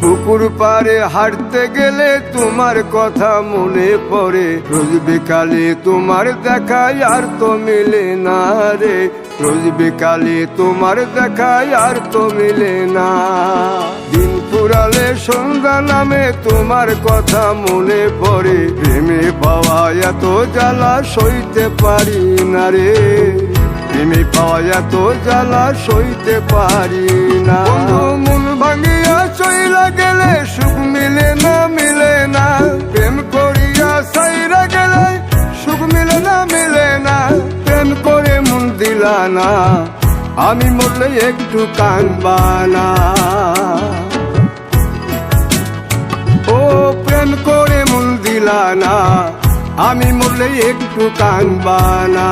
পুকুর পাড়ে হাঁটতে গেলে তোমার কথা মনে পড়ে, রোজ বিকালে তোমার দেখা আর তো মিলে না রে, রোজ বিকালে তোমার দেখা আর তো মিলে না। দিন ফুরালে সন্ধ্যা নামে তোমার কথা মনে পড়ে, প্রেমে পাওয়া এত জ্বালা সইতে পারি না রে, প্রেমে পাওয়া এত জ্বালা সইতে পারি না। মন ভাঙিয়া চইলা গেলে সুখ মিলে না, মিলে না, প্রেম করিয়া সাইরা গেলে সুখ মিলে না, মিলে না, প্রেম করে মন দিলা না, আমি মরলে একটু কাঁদবা না। ও প্রেম করে মন দিলা না, আমি মরলে একটু কাঁদবা না।